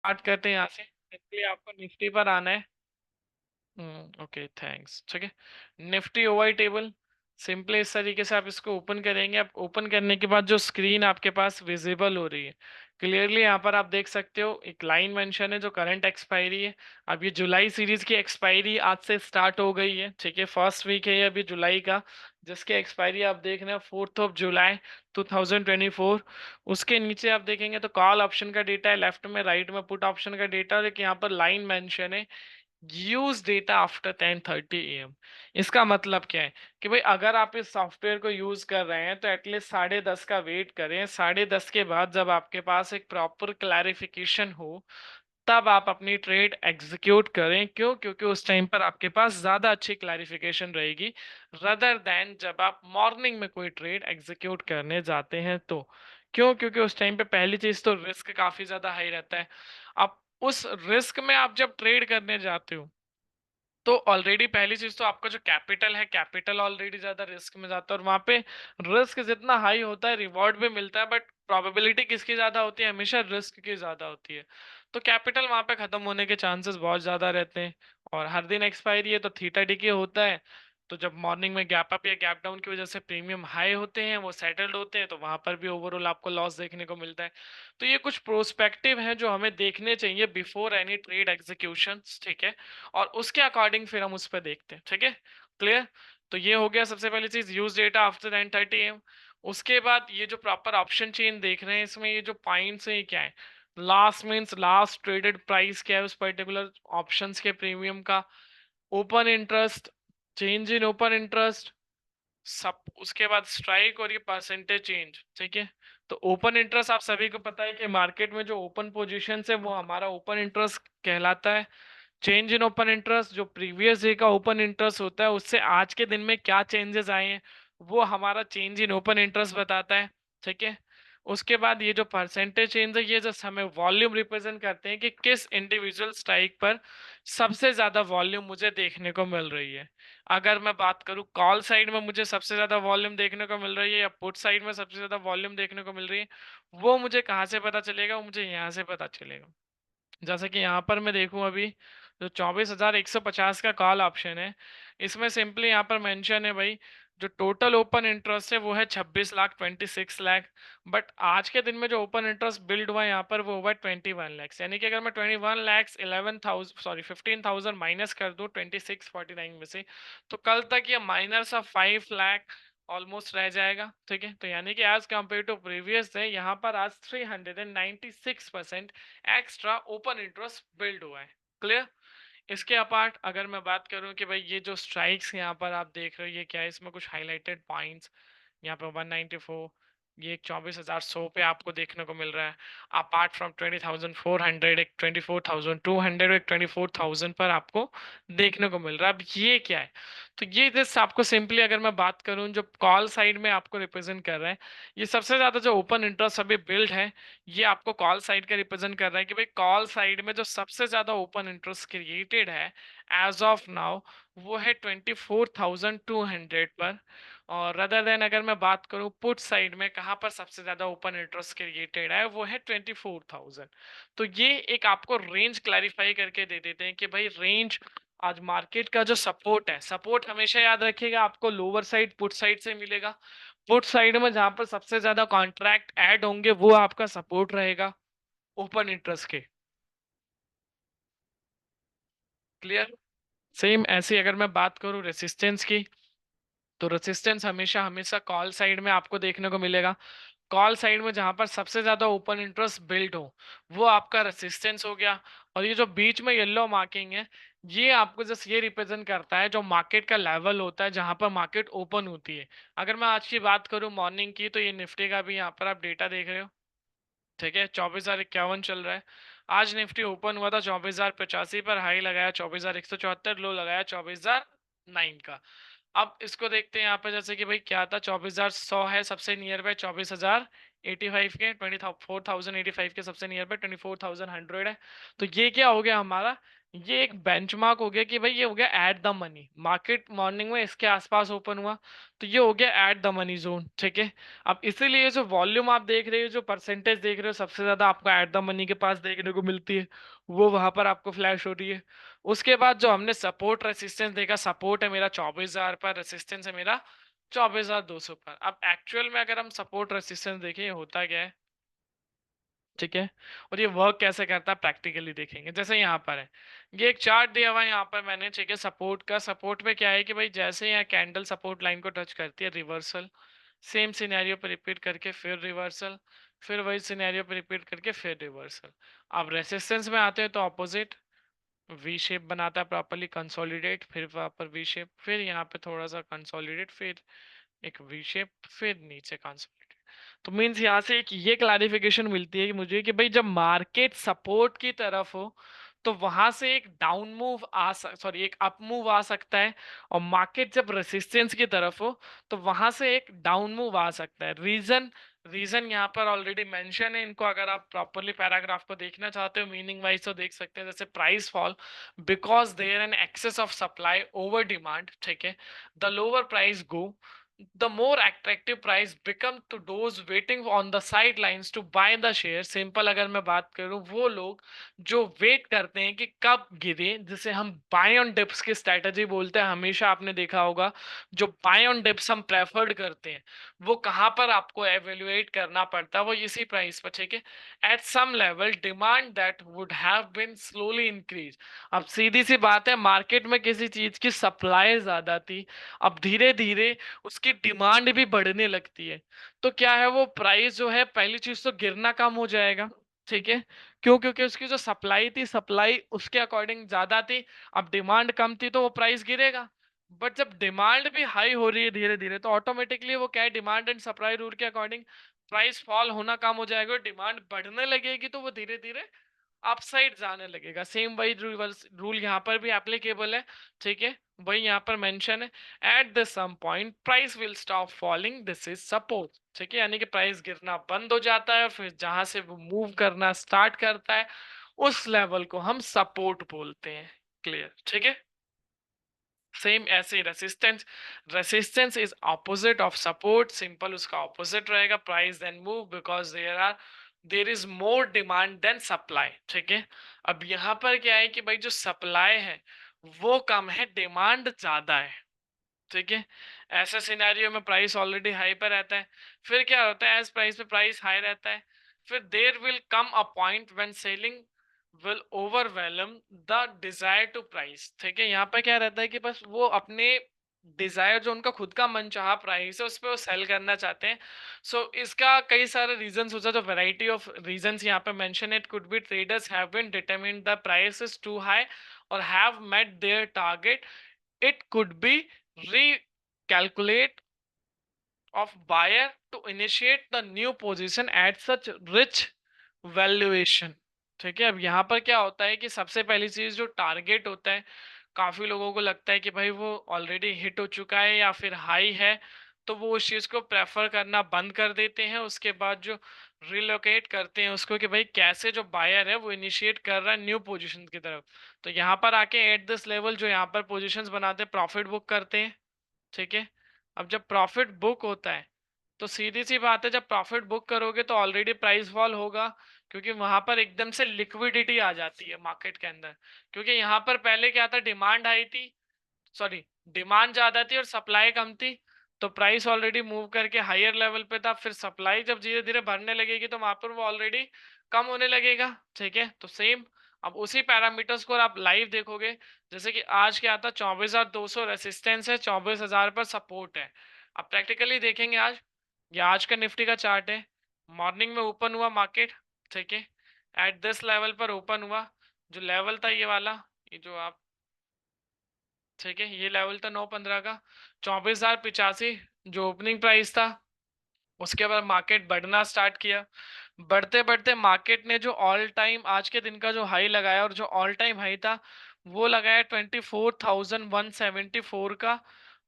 Start करते हैं यहाँ से। इसलिए आपको निफ्टी पर आना है। Okay thanks. ठीक है, निफ्टी ओवाई टेबल सिंपली इस तरीके से आप इसको ओपन करेंगे। आप ओपन करने के बाद जो स्क्रीन आपके पास विजिबल हो रही है क्लियरली, यहाँ पर आप देख सकते हो एक लाइन मेंशन है जो करंट एक्सपायरी है। अब ये जुलाई सीरीज की एक्सपायरी आज से स्टार्ट हो गई है। ठीक है, फर्स्ट वीक है ये अभी जुलाई का, जिसके एक्सपायरी आप देख रहे हैं 4 जुलाई 2024। उसके नीचे आप देखेंगे तो कॉल ऑप्शन का डेटा है, लेफ्ट में राइट में पुट ऑप्शन का डेटा, और एक यहाँ पर लाइन मेंशन है यूज डेटा आफ्टर 10:30 AM। इसका मतलब क्या है कि भाई अगर आप इस सॉफ्टवेयर को यूज कर रहे हैं तो एटलीस्ट 10:30 का वेट करें। 10:30 के बाद जब आपके पास एक प्रॉपर क्लैरिफिकेशन हो तब आप अपनी ट्रेड एग्जीक्यूट करें। क्यों? क्योंकि उस टाइम पर आपके पास ज्यादा अच्छी क्लैरिफिकेशन रहेगी रदर देन जब आप मॉर्निंग में कोई ट्रेड एग्जीक्यूट करने जाते हैं तो। क्यों? क्योंकि उस टाइम पे पहली चीज तो रिस्क काफी ज्यादा हाई रहता है। अब उस रिस्क में आप जब ट्रेड करने जाते हो तो ऑलरेडी पहली चीज तो आपका जो कैपिटल है, कैपिटल ऑलरेडी ज्यादा रिस्क में जाता है, और वहां पे रिस्क जितना हाई होता है रिवॉर्ड भी मिलता है, बट प्रोबेबिलिटी किसकी ज्यादा होती है? हमेशा रिस्क की ज्यादा होती है। तो कैपिटल वहां पे खत्म होने के चांसेस बहुत ज्यादा रहते हैं। और हर दिन एक्सपायरी है तो थीटा डी के होता है। तो जब मॉर्निंग में गैप अप या गैप डाउन की वजह से प्रीमियम हाई होते हैं, वो सेटल्ड होते हैं, तो वहां पर भी ओवरऑल आपको लॉस देखने को मिलता है। तो ये कुछ प्रोस्पेक्टिव हैं जो हमें देखने चाहिए बिफोर एनी ट्रेड एग्जीक्यूशन। ठीक है, और उसके अकॉर्डिंग फिर हम उस पर देखते हैं। ठीक है, क्लियर? तो ये हो गया सबसे पहली चीज, यूज डेटा आफ्टर 10:30 AM। उसके बाद ये जो प्रॉपर ऑप्शन चेन देख रहे हैं, इसमें ये जो पॉइंट्स है ये क्या है? Last means last traded price क्या है उस पर्टिकुलर ऑप्शंस के प्रीमियम का, open interest, change in open interest, सब, उसके बाद स्ट्राइक, और ये परसेंटेज चेंज। ठीक है, तो ओपन इंटरेस्ट आप सभी को पता है कि मार्केट में जो ओपन पोजीशन है वो हमारा ओपन इंटरेस्ट कहलाता है। चेंज इन ओपन इंटरेस्ट जो प्रीवियस डे का ओपन इंटरेस्ट होता है उससे आज के दिन में क्या चेंजेस आए हैं वो हमारा चेंज इन ओपन इंटरेस्ट बताता है। ठीक है, उसके बाद ये जो परसेंटेज चेंज है ये जस्ट हमें वॉल्यूम रिप्रेजेंट करते हैं कि किस इंडिविजुअल स्ट्राइक पर सबसे ज्यादा वॉल्यूम मुझे देखने को मिल रही है। अगर मैं बात करूं कॉल साइड में मुझे सबसे ज्यादा वॉल्यूम देखने को मिल रही है या पुट साइड में सबसे ज्यादा वॉल्यूम देखने को मिल रही है, वो मुझे कहाँ से पता चलेगा? वो मुझे यहाँ से पता चलेगा। जैसे कि यहाँ पर मैं देखूं अभी जो 24,150 का कॉल ऑप्शन है, इसमें सिंपली यहाँ पर मेंशन है भाई जो टोटल ओपन इंटरेस्ट है वो है 26 लाख 26 लाख। बट आज के दिन में जो ओपन इंटरेस्ट बिल्ड हुआ है यहाँ पर वो हुआ है 21 लैक्स। यानी कि अगर मैं 15,000 माइनस कर दूं 2649 में से, तो कल तक ये माइनस ऑफ 5 लाख ऑलमोस्ट रह जाएगा। ठीक है, तो यानी कि एज कम्पेयर टू प्रीवियस है यहाँ पर आज 396% एक्स्ट्रा ओपन इंटरेस्ट बिल्ड हुआ है। क्लियर? इसके अपार्ट अगर मैं बात करूं कि भाई ये जो स्ट्राइक्स यहाँ पर आप देख रहे हो ये क्या है, इसमें कुछ हाईलाइटेड पॉइंट्स यहाँ पे 194, ये 24,100 पे आपको देखने को मिल रहा है। अपार्ट फ्रॉम 20,400 एक 24,200 एक 24,000 पर आपको देखने को मिल रहा है। अब ये क्या है? तो ये जस्ट आपको सिंपली अगर मैं बात करूं जो कॉल साइड में आपको रिप्रेजेंट कर रहा है, ये सबसे ज्यादा जो ओपन इंटरेस्ट अभी बिल्ड है ये आपको कॉल साइड का रिप्रेजेंट कर रहा है कि भाई कॉल साइड में जो सबसे ज्यादा ओपन इंटरेस्ट क्रिएटेड है एज ऑफ नाउ वो है 24,200 पर। और रदर देन अगर मैं बात करूं पुट साइड में कहां पर सबसे ज्यादा ओपन इंटरेस्ट क्रिएटेड है वो है 24,000। तो ये एक आपको रेंज क्लैरिफाई करके दे देते हैं कि भाई रेंज आज मार्केट का जो सपोर्ट है, सपोर्ट हमेशा याद रखिएगा आपको लोअर साइड पुट साइड से मिलेगा। पुट साइड में जहां पर सबसे ज्यादा कॉन्ट्रैक्ट ऐड होंगे वो आपका सपोर्ट रहेगा ओपन इंटरेस्ट के। क्लियर? सेम ऐसे अगर मैं बात करूं रेसिस्टेंस की, तो रेसिस्टेंस हमेशा हमेशा कॉल साइड में आपको देखने को मिलेगा। कॉल साइड में जहां पर सबसे ज्यादा ओपन इंटरेस्ट बिल्ड हो वो आपका रेसिस्टेंस हो गया। और ये जो बीच में येलो मार्किंग है ये आपको जस्ट ये रिप्रेजेंट करता है जो मार्केट का लेवल होता है जहां पर मार्केट ओपन होती है। अगर मैं आज की बात करूं मॉर्निंग की, तो ये निफ्टी का भी यहाँ पर आप डेटा देख रहे हो। ठीक है, 24,051 चल रहा है। आज निफ्टी ओपन हुआ था 24,085 पर, हाई लगाया 24,174, लो लगाया 24,009 का। अब इसको देखते हैं यहाँ पे, जैसे कि भाई क्या था 24,100 है सबसे नियर बाय 24,000 85 के 24,085 के सबसे नियर पे 24,100 है। तो ये क्या हो गया हमारा, ये एक बेंचमार्क हो गया कि भाई ये हो गया at the money, market morning में इसके आसपास ओपन हुआ तो ये हो गया एट द मनी जोन, ठीक है। अब इसीलिए जो वॉल्यूम आप देख रहे हो, जो परसेंटेज देख रहे हो, सबसे ज्यादा आपको एट द मनी के पास देखने को मिलती है, वो वहां पर आपको फ्लैश हो रही है। उसके बाद जो हमने सपोर्ट रेसिस्टेंस देखा, सपोर्ट है मेरा 24,000 पर, रेसिस्टेंस है मेरा 24,200 पर। अब एक्चुअल में अगर हम सपोर्ट रेसिस्टेंस देखें ये होता क्या है, ठीक है, और ये वर्क कैसे करता है प्रैक्टिकली देखेंगे। जैसे यहाँ पर है, ये एक चार्ट दिया हुआ है यहाँ पर मैंने, ठीक है, सपोर्ट का। सपोर्ट में क्या है कि भाई जैसे यहाँ कैंडल सपोर्ट लाइन को टच करती है, रिवर्सल, सेम सिनेरियो पर रिपीट करके फिर रिवर्सल, फिर वही सिनेरियो पर रिपीट करके फिर रिवर्सल। अब रेसिस्टेंस में आते हैं तो ऑपोजिट, वी शेप बनाता है प्रॉपरली, कंसोलिडेट, फिर वहां पर वी शेप, फिर यहाँ पे थोड़ा सा कंसोलिडेट, फिर एक वी शेप, फिर नीचे कंसोलिडेट। तो मीन्स यहाँ से एक ये क्लैरिफिकेशन मिलती है कि मुझे कि भाई जब मार्केट सपोर्ट की तरफ हो तो वहां से एक डाउन मूव सॉरी एक अप मूव आ सकता है, और मार्केट जब रेसिस्टेंस की तरफ हो तो वहां से एक डाउन मूव आ सकता है। रीजन रीजन यहाँ पर ऑलरेडी मेंशन है, इनको अगर आप प्रॉपरली पैराग्राफ को देखना चाहते हो मीनिंग वाइज तो देख सकते हैं। जैसे price fall because there an excess of supply over demand, ठीक है, the lower price go, the more attractive price become to those waiting on the sidelines to buy the share। Simple अगर मैं बात करूं, वो लोग जो वेट करते हैं कि कब गिरे, जिसे हम बाय ऑन डिप्स की स्ट्रेटजी बोलते हैं। हमेशा आपने देखा होगा जो बाय ऑन डिप्स हम प्रेफर्ड करते हैं वो कहां पर आपको एवेल्युएट करना पड़ता है, वो इसी प्राइस पर, ठीक है। At some level demand that would have been slowly increase. अब सीधी सी बात है, मार्केट में किसी चीज की सप्लाई ज्यादा थी, अब धीरे धीरे उसकी डिमांड भी बढ़ने लगती है, तो क्या है वो प्राइस जो है, पहली चीज तो गिरना कम हो जाएगा, ठीक है। क्यों? क्योंकि उसकी जो सप्लाई थी, सप्लाई उसके अकॉर्डिंग ज्यादा थी, अब डिमांड कम थी तो वो प्राइस गिरेगा। बट जब डिमांड भी हाई हो रही है धीरे धीरे, तो ऑटोमेटिकली वो क्या है, डिमांड एंड सप्लाई रूल के अकॉर्डिंग प्राइस फॉल होना कम हो जाएगा, डिमांड बढ़ने लगेगी, तो वो धीरे धीरे अपसाइड जाने लगेगा। सेम वही रूल यहाँ पर भी एप्लीकेबल है, ठीक है, वही यहाँ पर मेंशन है। At the some point price will stop falling, this is support, ठीक है, यानी कि प्राइस गिरना बंद हो जाता है, फिर जहां से वो मूव करना स्टार्ट करता है उस लेवल को हम सपोर्ट बोलते हैं। क्लियर? ठीक है। सेम ऐसे resistance, resistance is opposite of support, simple उसका ऑपोजिट रहेगा, price then move because there is more demand than supply, ठीक है। अब यहाँ पर क्या है कि भाई जो सप्लाई है वो कम है, डिमांड ज्यादा है, ठीक है। ऐसे सिनेरियो में प्राइस ऑलरेडी हाई पर रहता है, फिर क्या होता है, एज प्राइस पे प्राइस हाई रहता है, फिर there will come a point when selling will overwhelm the desire to price, ठीक है। यहाँ पे क्या रहता है कि बस वो अपने डिजायर, जो उनका खुद का मनचाहा प्राइस है, उस पर वो सेल करना चाहते हैं। सो इसका कई सारे रीजंस हो सकते हैं, वैरायटी ऑफ रीजंस यहाँ पे mention, it could be traders have been determined the price is too high और have met their target, it could be recalculate of buyer to initiate the new position at such rich valuation, ठीक है। अब यहाँ पर क्या होता है कि सबसे पहली चीज जो टारगेट होता है, काफी लोगों को लगता है कि भाई वो ऑलरेडी हिट हो चुका है या फिर हाई है, तो वो उस चीज को प्रेफर करना बंद कर देते हैं। उसके बाद जो रिलोकेट करते हैं उसको कि भाई कैसे जो बायर है वो इनिशिएट कर रहा है न्यू पोजीशन की तरफ, तो यहाँ पर आके एट दिस लेवल जो यहाँ पर पोजीशंस बनाते हैं प्रॉफिट बुक करते हैं, ठीक है। अब जब प्रॉफिट बुक होता है तो सीधी सी बात है, जब प्रॉफिट बुक करोगे तो ऑलरेडी प्राइस फॉल होगा, क्योंकि वहां पर एकदम से लिक्विडिटी आ जाती है मार्केट के अंदर। क्योंकि यहाँ पर पहले क्या था, डिमांड हाई थी, सॉरी डिमांड ज्यादा थी और सप्लाई कम थी, तो प्राइस ऑलरेडी मूव करके हायर लेवल पे था। फिर सप्लाई जब धीरे धीरे बढ़ने लगेगी तो वहां पर वो ऑलरेडी कम होने लगेगा, ठीक है। तो सेम अब उसी पैरामीटर्स को आप लाइव देखोगे, जैसे कि आज क्या आता, 24,200 रेसिस्टेंस है, 24,000 पर सपोर्ट है। अब प्रैक्टिकली देखेंगे आज, ये आज का निफ्टी का चार्ट है, मॉर्निंग में ओपन हुआ मार्केट, ठीक है, एट दिस लेवल पर ओपन हुआ, जो लेवल था ये वाला, ये जो आप, ठीक है, ये लेवल था 915 का, 24,085 जो ओपनिंग प्राइस था। उसके बाद मार्केट बढ़ना स्टार्ट किया, बढ़ते बढ़ते मार्केट ने जो ऑल टाइम आज के दिन का जो हाई लगाया, और जो ऑल टाइम हाई था वो लगाया 24,174 का,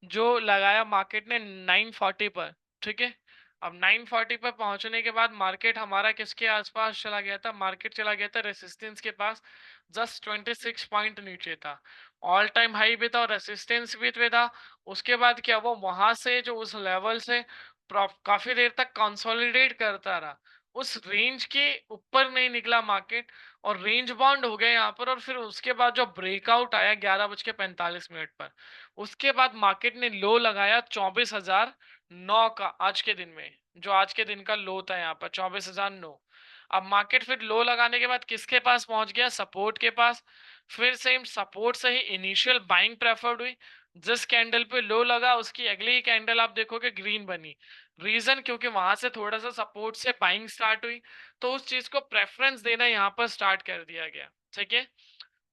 जो लगाया मार्केट ने 940 पर, ठीक है। अब 940 पर पहुंचने के बाद मार्केट हमारा किसके आसपास चला गया था? मार्केट चला गया था रेसिस्टेंस के पास, जस्ट 26 पॉइंट नीचे था। ऑल टाइम हाई भी था और रेसिस्टेंस भी पे था। उसके बाद क्या, वो वहां से जो उस लेवल से काफी देर तक कंसोलिडेट करता रहा, उस रेंज के ऊपर नहीं निकला मार्केट, और रेंज बाउंड हो गया यहाँ पर। और फिर उसके बाद जो ब्रेकआउट आया 11:45 पर, उसके बाद मार्केट ने लो लगाया 24,009 का आज के दिन में, जो आज के दिन का लो था यहाँ पर 24,009। अब मार्केट फिर लो लगाने के बाद किसके पास पहुंच गया? सपोर्ट के पास। फिर सेम सपोर्ट से ही इनिशियल बाइंग प्रेफर्ड हुई। जिस कैंडल पे लो लगा उसकी अगली ही कैंडल आप देखोगे ग्रीन बनी। रीजन क्योंकि वहां से थोड़ा सा सपोर्ट से बाइंग स्टार्ट हुई, तो उस चीज को प्रेफरेंस देना यहाँ पर स्टार्ट कर दिया गया। ठीक है,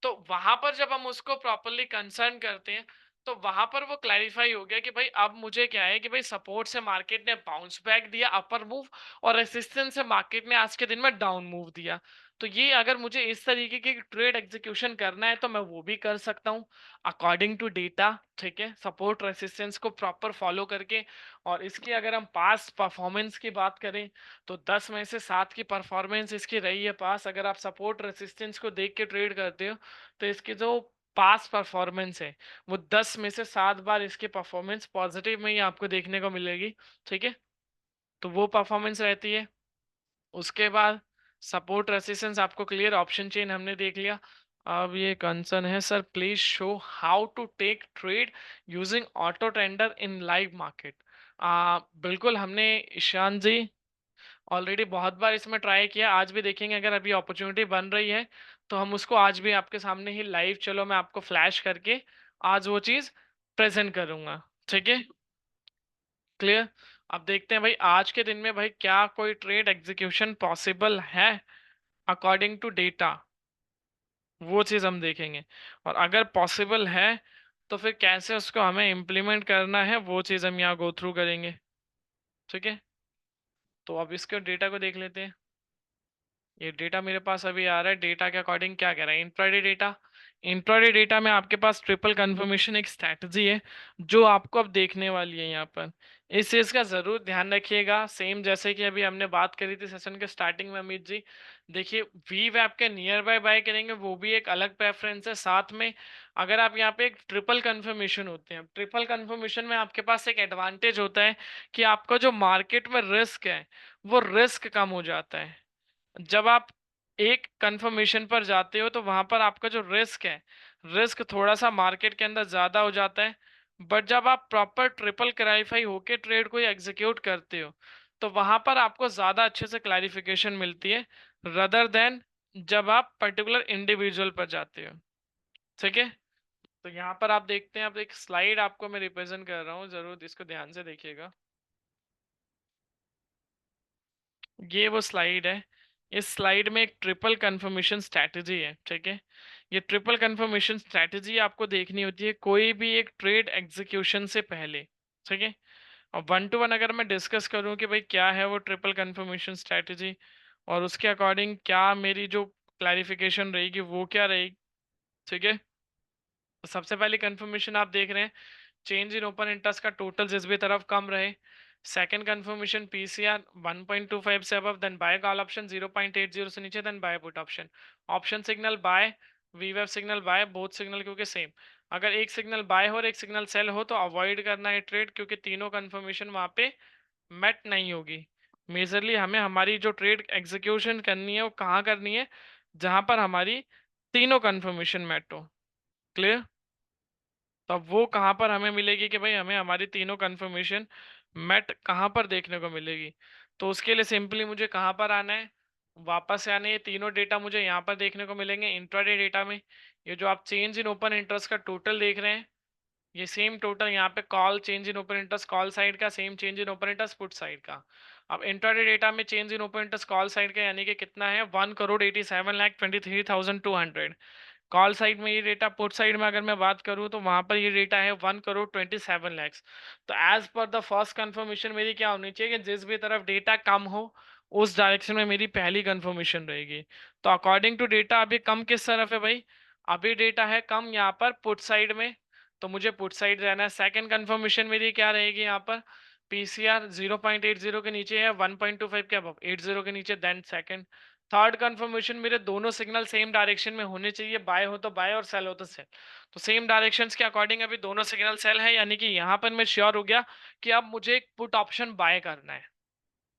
तो वहां पर जब हम उसको प्रॉपरली कंसर्न करते हैं, तो वहां पर वो क्लैरिफाई हो गया कि भाई अब मुझे क्या है कि भाई सपोर्ट से मार्केट ने बाउंस बैक दिया अपर मूव, और रेसिस्टेंस से मार्केट ने आज के दिन में डाउन मूव दिया। तो ये अगर मुझे इस तरीके की ट्रेड एग्जीक्यूशन करना है तो मैं वो भी कर सकता हूँ अकॉर्डिंग टू डेटा। ठीक है, सपोर्ट रेसिस्टेंस को प्रॉपर फॉलो करके। और इसकी अगर हम पास परफॉर्मेंस की बात करें, तो 10 में से 7 की परफॉर्मेंस इसकी रही है पास। अगर आप सपोर्ट रेसिस्टेंस को देख के ट्रेड करते हो, तो इसकी जो पास परफॉर्मेंस है वो 10 में से 7 बार इसकी परफॉर्मेंस पॉजिटिव में ही आपको देखने को मिलेगी। ठीक है, तो वो परफॉर्मेंस रहती है। उसके बाद सपोर्ट रेसिस्टेंस आपको क्लियर, ऑप्शन चेन हमने देख लिया। अब ये कंसर्न है sir, please show how to take trade using auto tender in live market. बिल्कुल, हमने ईशान जी ऑलरेडी बहुत बार इसमें ट्राई किया, आज भी देखेंगे। अगर अभी अपॉर्चुनिटी बन रही है तो हम उसको आज भी आपके सामने ही लाइव, चलो मैं आपको फ्लैश करके आज वो चीज प्रेजेंट करूंगा। ठीक है, क्लियर। अब देखते हैं भाई आज के दिन में भाई क्या कोई ट्रेड एग्जीक्यूशन पॉसिबल है अकॉर्डिंग टू डेटा, वो चीज हम देखेंगे। और अगर पॉसिबल है तो फिर कैसे उसको हमें इम्प्लीमेंट करना है वो चीज हम यहाँ गो थ्रू करेंगे। ठीक है, तो अब इसके डेटा को देख लेते हैं। ये डेटा मेरे पास अभी आ रहा है, डेटा के अकॉर्डिंग क्या कह रहा है इंट्राडे डेटा। इंट्राडे डेटा में आपके पास ट्रिपल कंफर्मेशन एक स्ट्रैटेजी है जो आपको अब देखने वाली है यहाँ पर। इस चीज का जरूर ध्यान रखिएगा, सेम जैसे कि अभी हमने बात करी थी सेशन के स्टार्टिंग में अमित जी। देखिए, वी वैप के नियर बाय बाय करेंगे वो भी एक अलग प्रेफरेंस है। साथ में अगर आप यहाँ पे एक ट्रिपल कंफर्मेशन होते हैं, ट्रिपल कंफर्मेशन में आपके पास एक एडवांटेज होता है कि आपका जो मार्केट में रिस्क है वो रिस्क कम हो जाता है। जब आप एक कंफर्मेशन पर जाते हो तो वहां पर आपका जो रिस्क है, रिस्क थोड़ा सा मार्केट के अंदर ज्यादा हो जाता है। बट जब आप प्रॉपर ट्रिपल क्लैरिफाई होके ट्रेड को एग्जीक्यूट करते हो, तो वहां पर आपको ज्यादा अच्छे से क्लैरिफिकेशन मिलती है रदर देन जब आप पर्टिकुलर इंडिविजुअल पर जाते हो। ठीक है, तो यहाँ पर आप देखते हैं, अब एक स्लाइड आपको मैं रिप्रेजेंट कर रहा हूँ, जरूर इसको ध्यान से देखिएगा। ये वो स्लाइड है, इस स्लाइड में एक ट्रिपल कंफर्मेशन स्ट्रैटेजी है। ठीक है, ये ट्रिपल कंफर्मेशन स्ट्रैटेजी आपको देखनी होती है कोई भी एक ट्रेड एग्जीक्यूशन से पहले। ठीक है, और 1 to 1 अगर मैं डिस्कस करूं कि भाई क्या है वो ट्रिपल कंफर्मेशन स्ट्रैटेजी, और उसके अकॉर्डिंग क्या मेरी जो क्लैरिफिकेशन रहेगी वो क्या रहेगी। ठीक है, तो सबसे पहले कंफर्मेशन आप देख रहे हैं, चेंज इन ओपन इंटरेस्ट का टोटल जिस भी तरफ कम रहे। सेकंड कंफर्मेशन पीसीआर 1.25 से above, then buy call option 0.80 से नीचे, then buy put option. Option signal buy, वीवेब सिग्नल बाय, बोथ सिग्नल क्योंकि सेम। अगर एक सिग्नल बाय हो और एक सिग्नल सेल हो तो अवॉइड करना है ट्रेड, क्योंकि तीनों कंफर्मेशन वहां पे मेट नहीं होगी। मेजरली हमें हमारी जो ट्रेड एग्जीक्यूशन करनी है वो कहाँ करनी है, जहां पर हमारी तीनों कंफर्मेशन मेट हो। क्लियर, तो अब वो कहाँ पर हमें मिलेगी कि भाई हमें हमारी तीनों कंफर्मेशन मेट कहाँ पर देखने को मिलेगी। तो उसके लिए सिंपली मुझे कहाँ पर आना है, वापस से आने, ये तीनों डेटा मुझे यहाँ पर देखने को मिलेंगे इंट्राडे डेटा में। ये जो आप चेंज इन ओपन इंटरेस्ट का टोटल देख रहे हैं, ये सेम टोटल यहाँ पे call change in open interest call side का, same change in open interest put side का। अब इंट्राडे डेटा में change in open interest call side का यानी कि कितना है, 1,87,23,200। कॉल साइड में ये डेटा, पुट साइड में अगर मैं बात करूं तो वहां पर ये डेटा है 1,27,00,000। तो as per the first confirmation मेरी क्या होनी चाहिए कि जिस भी तरफ डेटा कम हो उस डायरेक्शन में मेरी पहली कंफर्मेशन रहेगी। तो अकॉर्डिंग टू डेटा अभी कम किस तरफ है भाई, अभी डेटा है कम यहाँ पर पुट साइड में, तो मुझे पुट साइड रहना है। सेकंड कंफर्मेशन मेरी क्या रहेगी यहाँ पर, पीसीआर 0.80 के नीचे है, 1.25 के अब 80 के नीचे, देन सेकंड। थर्ड कंफर्मेशन, मेरे दोनों सिग्नल सेम डायरेक्शन में होने चाहिए, बाय हो तो बाय और सेल हो तो सेल। तो सेम डायरेक्शंस के अकॉर्डिंग अभी दोनों सिग्नल सेल है, यानी कि यहाँ पर मैं श्योर हो गया कि अब मुझे एक पुट ऑप्शन बाय करना है।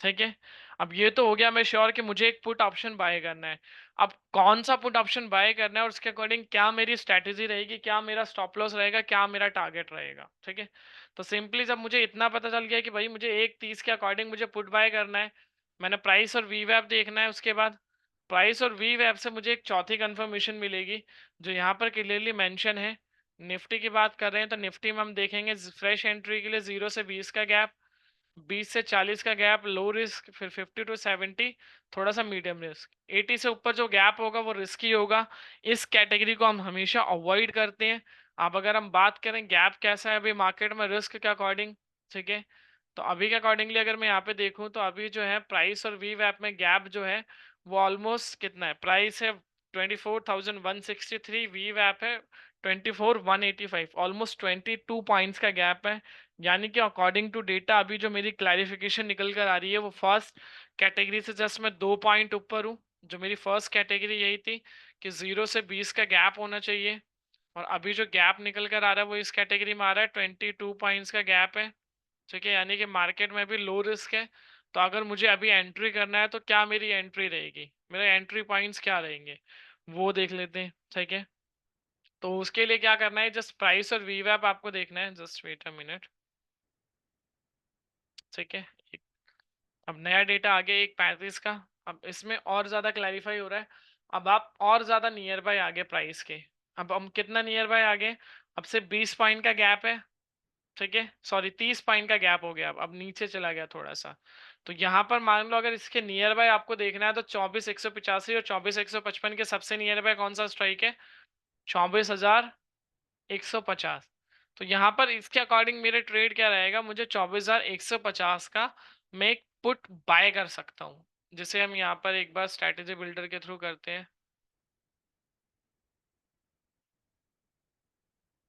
ठीक है, अब ये तो हो गया मैं श्योर कि मुझे एक पुट ऑप्शन बाय करना है। अब कौन सा पुट ऑप्शन बाय करना है और उसके अकॉर्डिंग क्या मेरी स्ट्रैटेजी रहेगी, क्या मेरा स्टॉप लॉस रहेगा, क्या मेरा टारगेट रहेगा। ठीक है, तो सिंपली जब मुझे इतना पता चल गया कि भाई मुझे 1:30 के अकॉर्डिंग मुझे पुट बाय करना है, मैंने प्राइस और वी वैप देखना है। उसके बाद प्राइस और वी वैप से मुझे एक चौथी कंफर्मेशन मिलेगी जो यहाँ पर क्लियरली मेंशन है। निफ्टी की बात कर रहे हैं तो निफ्टी में हम देखेंगे फ्रेश एंट्री के लिए 0 से 20 का गैप, 20 से 40 का गैप लो रिस्क, फिर 50 टू 70 थोड़ा सा मीडियम रिस्क, 80 से ऊपर जो गैप होगा वो रिस्की होगा। इस कैटेगरी को हम हमेशा अवॉइड करते हैं। अब अगर हम बात करें गैप कैसा है अभी मार्केट में रिस्क के अकॉर्डिंग, ठीक है, तो अभी के अकॉर्डिंगली अगर मैं यहाँ पे देखूँ तो अभी जो है प्राइस और वी वैप में गैप जो है वो ऑलमोस्ट कितना है, प्राइस है 24,163, वी वैप है 24,185, ऑलमोस्ट 22 पॉइंट्स का गैप है। यानी कि अकॉर्डिंग टू डेटा अभी जो मेरी क्लैरिफिकेशन निकल कर आ रही है वो फर्स्ट कैटेगरी से जस्ट मैं 2 पॉइंट ऊपर हूँ। जो मेरी फर्स्ट कैटेगरी यही थी कि 0 से 20 का गैप होना चाहिए, और अभी जो गैप निकल कर आ रहा है वो इस कैटेगरी में आ रहा है, 22 पॉइंट्स का गैप है। ठीक है, यानी कि मार्केट में भी लो रिस्क है। तो अगर मुझे अभी एंट्री करना है तो क्या मेरी एंट्री रहेगी, मेरे एंट्री पॉइंट्स क्या रहेंगे वो देख लेते हैं। ठीक है, तो उसके लिए क्या करना है, जस्ट प्राइस और वी वैप आपको देखना है, जस्ट वेट अ मिनट। ठीक है, अब नया डेटा आ गया 1:35 का। अब इसमें और ज्यादा क्लैरिफाई हो रहा है। अब आप और ज्यादा नियर बाय आगे प्राइस के, अब हम कितना नियर बाय आगे, अब से 20 पॉइंट का गैप है। ठीक है, सॉरी 30 पॉइंट का गैप हो गया, अब नीचे चला गया थोड़ा सा। तो यहाँ पर मान लो अगर इसके नियर बाय आपको देखना है तो 24,185 और 24,155 के सबसे नियर बाय कौन सा स्ट्राइक है, 24,150। तो यहाँ पर इसके अकॉर्डिंग मेरे ट्रेड क्या रहेगा, मुझे 24,150 का मैं एक पुट बाय कर सकता हूँ, जिसे हम यहाँ पर एक बार स्ट्रैटेजी बिल्डर के थ्रू करते हैं।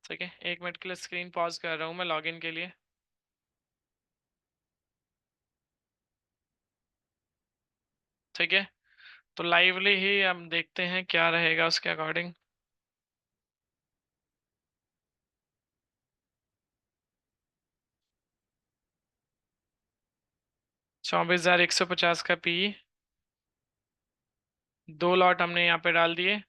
ठीक है, 1 मिनट के लिए स्क्रीन पॉज कर रहा हूँ मैं लॉगिन के लिए। ठीक है, तो लाइवली ही हम देखते हैं क्या रहेगा उसके अकॉर्डिंग। 24,150 का पी, 2 लॉट हमने यहाँ पे डाल दिए।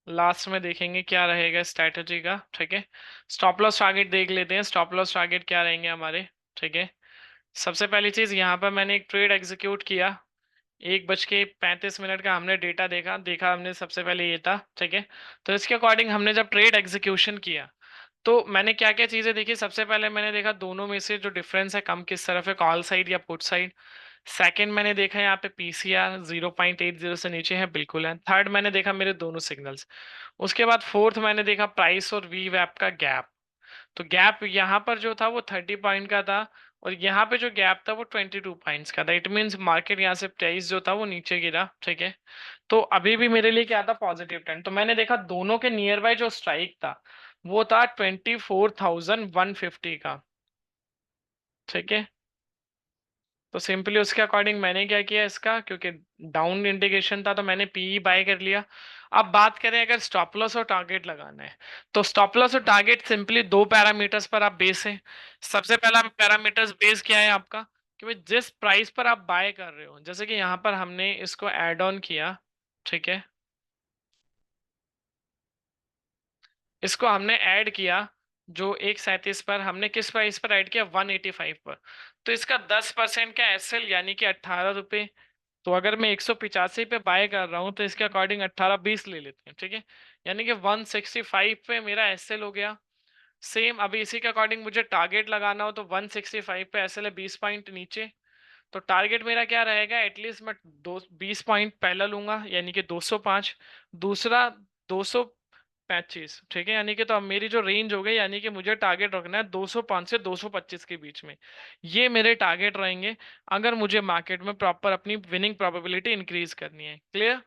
लास्ट में देखेंगे क्या रहेगा स्ट्रैटेजी का। ठीक है, स्टॉप लॉस टारगेट देख लेते हैं, स्टॉप लॉस टारगेट क्या रहेंगे हमारे। ठीक है, सबसे पहली चीज यहाँ पर मैंने एक ट्रेड एग्जीक्यूट किया, 1:35 का हमने डेटा देखा देखा हमने, सबसे पहले ये था। ठीक है, तो इसके अकॉर्डिंग हमने जब ट्रेड एग्जीक्यूशन किया तो मैंने क्या क्या चीजें देखी, सबसे पहले मैंने देखा दोनों में से जो डिफरेंस है कम किस तरफ है, कॉल साइड या पुट साइड। सेकंड मैंने देखा यहाँ पे पीसीआर 0.80 से नीचे है, बिल्कुल है। थर्ड मैंने देखा मेरे दोनों सिग्नल्स। उसके बाद फोर्थ मैंने देखा प्राइस और वी वैप का गैप। तो गैप यहाँ पर जो था वो 30 पॉइंट का था, और यहाँ पे जो गैप था वो 22 पॉइंट्स का था। इट मीन्स मार्केट यहाँ से प्राइस जो था वो नीचे गिरा। ठीक है, तो अभी भी मेरे लिए क्या था, पॉजिटिव ट्रेंड। तो मैंने देखा दोनों के नियर बाय जो स्ट्राइक था वो था 24,150 का। ठीक है, तो सिंपली उसके अकॉर्डिंग मैंने क्या किया, इसका क्योंकि डाउन इंडिकेशन था तो मैंने पीई बाय कर लिया। अब बात करें अगर स्टॉप लॉस और टारगेट लगाना है, तो स्टॉप लॉस और टारगेट सिंपली दो पैरामीटर्स पर आप बेस है। सबसे पहला पैरामीटर्स बेस क्या है आपका, कि भाई जिस प्राइस पर आप बाय कर रहे हो, जैसे कि यहाँ पर हमने इसको ऐड ऑन किया। ठीक है, इसको हमने ऐड किया जो 1:37 पर, हमने किस प्राइस पर ऐड किया, 185 पर। तो इसका 10% का एसएल यानी कि 18 रुपये। तो अगर मैं 185 पे बाय कर रहा हूँ तो इसके अकॉर्डिंग 18-20 ले लेते हैं। ठीक है, यानी कि 165 पे मेरा एसएल हो गया। सेम अभी इसी के अकॉर्डिंग मुझे टारगेट लगाना हो तो 165 पे एसएल है 20 पॉइंट नीचे। तो टारगेट मेरा क्या रहेगा, एटलीस्ट मैं 20 पॉइंट पहला लूंगा यानी कि 205, दूसरा 225। ठीक है, यानी कि तो अब मेरी जो रेंज हो गई, यानी कि मुझे टारगेट रखना है 205 से 225 के बीच में। ये मेरे टारगेट रहेंगे अगर मुझे मार्केट में प्रॉपर अपनी विनिंग प्रोबेबिलिटी इंक्रीज करनी है। क्लियर,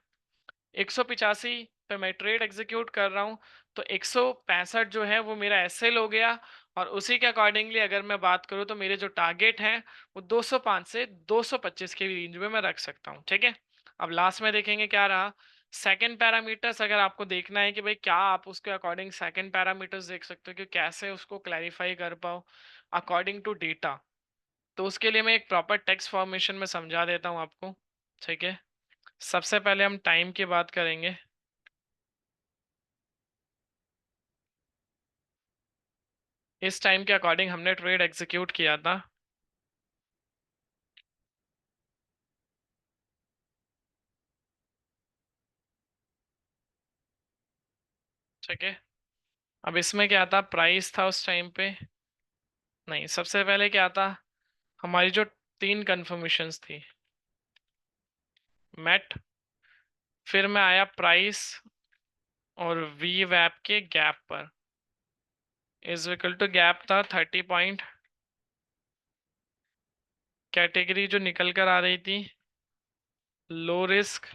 185 पे मैं ट्रेड एग्जीक्यूट कर रहा हूँ, तो 165 जो है वो मेरा एसएल हो गया, और उसी के अकॉर्डिंगली अगर मैं बात करूँ तो मेरे जो टारगेट हैं वो 205 से 225 के रेंज में मैं रख सकता हूँ। ठीक है, अब लास्ट में देखेंगे क्या रहा। सेकंड पैरामीटर्स अगर आपको देखना है कि भाई क्या आप उसके अकॉर्डिंग सेकंड पैरामीटर्स देख सकते हो कि कैसे उसको क्लैरिफाई कर पाओ अकॉर्डिंग टू डेटा, तो उसके लिए मैं एक प्रॉपर टेक्स्ट फॉर्मेशन में समझा देता हूँ आपको। ठीक है, सबसे पहले हम टाइम की बात करेंगे। इस टाइम के अकॉर्डिंग हमने ट्रेड एग्जीक्यूट किया था। ठीक है, अब इसमें क्या था, प्राइस था उस टाइम पे। नहीं, सबसे पहले क्या था, हमारी जो तीन कंफर्मेशंस थी, मेट, फिर मैं आया प्राइस और वी वैप के गैप पर, इज इक्वल टू गैप था 30 पॉइंट। कैटेगरी जो निकल कर आ रही थी लो रिस्क,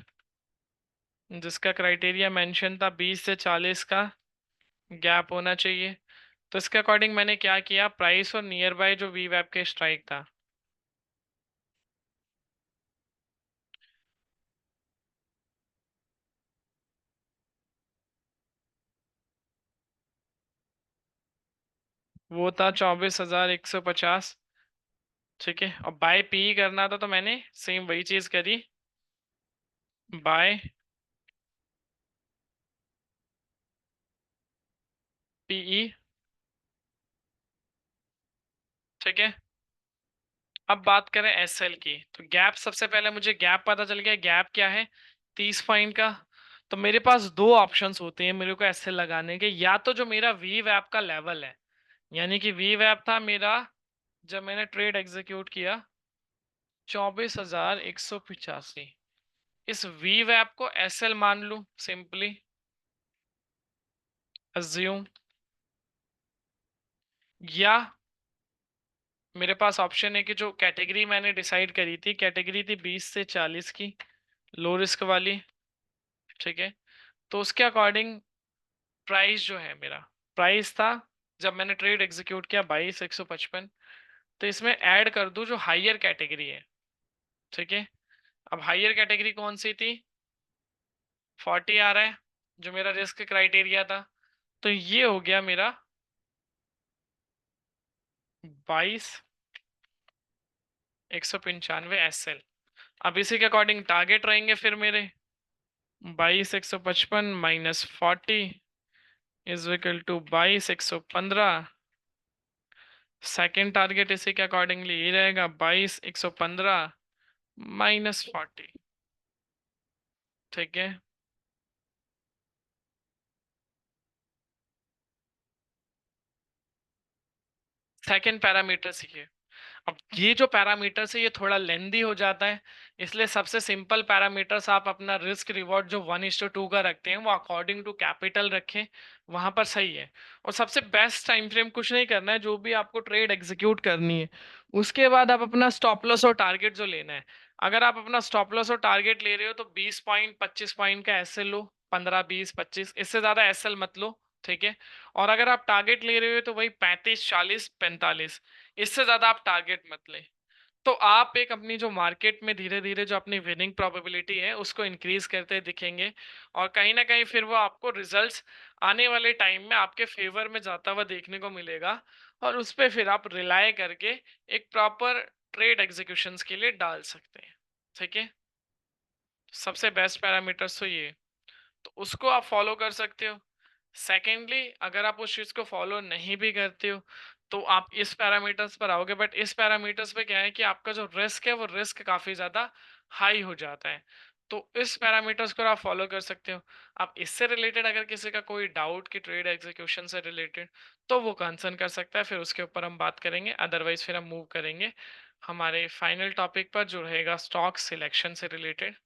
जिसका क्राइटेरिया मेंशन था 20 से 40 का गैप होना चाहिए। तो इसके अकॉर्डिंग मैंने क्या किया, प्राइस और नियर बाय जो वी वैप के स्ट्राइक था, वो था 24,150। ठीक है, और बाय पी करना था तो मैंने सेम वही चीज करी, बाय पीई। ठीक है, अब बात करें एसएल की, तो गैप, सबसे पहले मुझे गैप पता चल गया, गैप क्या है, 30 पॉइंट का। तो मेरे पास दो ऑप्शंस होते हैं मेरे को एसएल लगाने के, या तो जो मेरा वी वैप का लेवल है, यानी कि वी वैप था मेरा जब मैंने ट्रेड एग्जीक्यूट किया 24,185, इस वी वैप को एसएल मान लूं, सिंपली अज्यूम। या मेरे पास ऑप्शन है कि जो कैटेगरी मैंने डिसाइड करी थी, कैटेगरी थी 20 से 40 की, लो रिस्क वाली। ठीक है, तो उसके अकॉर्डिंग प्राइस जो है मेरा, प्राइस था जब मैंने ट्रेड एग्जीक्यूट किया 22,155, तो इसमें ऐड कर दूं जो हायर कैटेगरी है। ठीक है, अब हायर कैटेगरी कौन सी थी, 40 आ रहा है जो मेरा रिस्क क्राइटेरिया था, तो ये हो गया मेरा 22,195 अब इसी के अकॉर्डिंग टारगेट रहेंगे फिर मेरे 22,155 minus 40 is equal to 22,115। Second target इसी के अकॉर्डिंगली ये रहेगा 22,115 माइनस 40। ठीक है, सेकेंड पैरामीटर सीखिए। अब ये जो पैरामीटर्स है ये थोड़ा लेंदी हो जाता है, इसलिए सबसे सिंपल पैरामीटर्स आप अपना रिस्क रिवॉर्ड जो 1:2 का रखते हैं वो अकॉर्डिंग टू कैपिटल रखें, वहां पर सही है। और सबसे बेस्ट टाइम फ्रेम कुछ नहीं करना है, जो भी आपको ट्रेड एग्जीक्यूट करनी है उसके बाद आप अपना स्टॉप लॉस और टारगेट जो लेना है, अगर आप अपना स्टॉप लॉस और टारगेट ले रहे हो तो 20 पॉइंट 25 पॉइंट का एसएल लो, 15 20 25, इससे ज्यादा एसएल मत लो। ठीक है, और अगर आप टारगेट ले रहे हो तो वही 35 40 45, इससे ज्यादा आप टारगेट मत ले। तो आप एक अपनी जो मार्केट में धीरे धीरे जो अपनी विनिंग प्रोबेबिलिटी है उसको इंक्रीज करते दिखेंगे, और कहीं ना कहीं फिर वो आपको रिजल्ट्स आने वाले टाइम में आपके फेवर में जाता हुआ देखने को मिलेगा, और उस पर फिर आप रिलाय करके एक प्रॉपर ट्रेड एग्जीक्यूशंस के लिए डाल सकते हैं। ठीक है, सबसे बेस्ट पैरामीटर्स तो ये, तो उसको आप फॉलो कर सकते हो। सेकेंडली, अगर आप उस चीज को फॉलो नहीं भी करते हो तो आप इस पैरामीटर्स पर आओगे, बट इस पैरामीटर्स पे क्या है कि आपका जो रिस्क है वो रिस्क काफी ज्यादा हाई हो जाता है, तो इस पैरामीटर्स को आप फॉलो कर सकते हो। आप इससे रिलेटेड अगर किसी का कोई डाउट कि ट्रेड एग्जीक्यूशन से रिलेटेड, तो वो कंसर्न कर सकता है, फिर उसके ऊपर हम बात करेंगे। अदरवाइज फिर हम मूव करेंगे हमारे फाइनल टॉपिक पर जो रहेगा स्टॉक सिलेक्शन से रिलेटेड।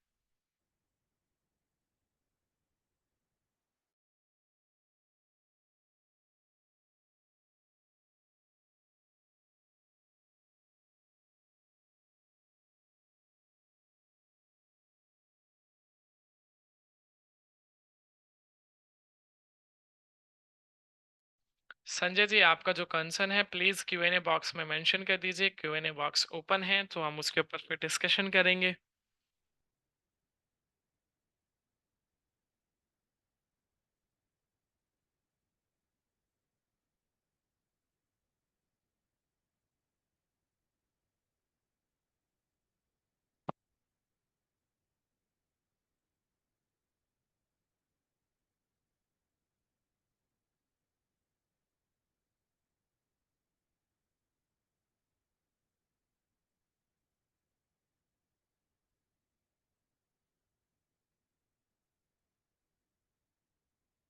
संजय जी, आपका जो कंसर्न है प्लीज क्यूएनए बॉक्स में मेंशन कर दीजिए। क्यूएनए बॉक्स ओपन है तो हम उसके ऊपर फिर डिस्कशन करेंगे।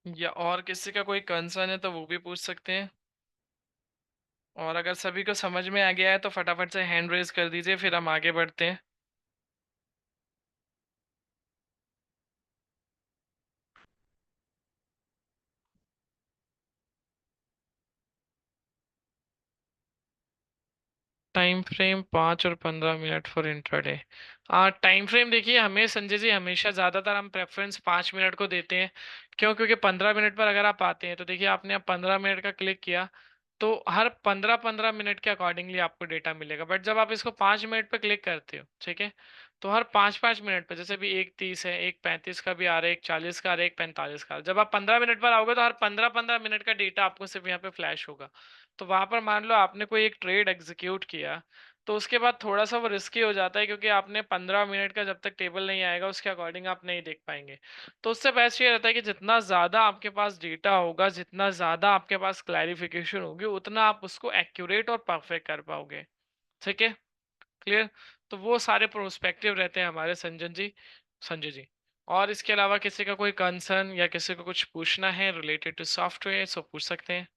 या और किसी का कोई कंसर्न है तो वो भी पूछ सकते हैं। और अगर सभी को समझ में आ गया है तो फटाफट से हैंड रेज कर दीजिए, फिर हम आगे बढ़ते हैं। टाइम फ्रेम 5 और 15 minute for intraday. Time frame देखिए, हमें संजय जी हमेशा ज़्यादातर हम प्रेफरेंस 5 मिनट को देते हैं। क्यों? क्योंकि 15 मिनट पर अगर आप आते हैं तो देखिए, आपने अब 15 मिनट का क्लिक किया तो हर 15-15 मिनट के अकॉर्डिंगली आपको डेटा मिलेगा। बट जब आप इसको 5 मिनट पे क्लिक करते हो, ठीक है, तो हर 5-5 मिनट पे, जैसे भी 1:30 है, 1:35 का भी आ रहा है, 1:40 का आ रहा है, 1:45 का, जब आप 15 मिनट पर आओगे तो हर 15-15 मिनट का डेटा आपको सिर्फ यहाँ पे फ्लैश होगा। तो वहां पर मान लो आपने कोई एक ट्रेड एग्जीक्यूट किया, तो उसके बाद थोड़ा सा वो रिस्की हो जाता है, क्योंकि आपने 15 मिनट का जब तक टेबल नहीं आएगा उसके अकॉर्डिंग आप नहीं देख पाएंगे। तो उससे बेस्ट ये रहता है कि जितना ज़्यादा आपके पास डेटा होगा, जितना ज़्यादा आपके पास क्लैरिफिकेशन होगी, उतना आप उसको एक्यूरेट और परफेक्ट कर पाओगे। ठीक है, क्लियर? तो वो सारे प्रोस्पेक्टिव रहते हैं हमारे संजय जी। और इसके अलावा किसी का कोई कंसर्न या किसी को कुछ पूछना है रिलेटेड टू सॉफ्टवेयर, सो पूछ सकते हैं।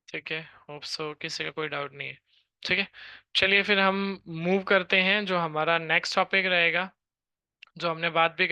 ठीक है, होप सो किसी का कोई डाउट नहीं है। ठीक है, चलिए फिर हम मूव करते हैं जो हमारा नेक्स्ट टॉपिक रहेगा, जो हमने बात भी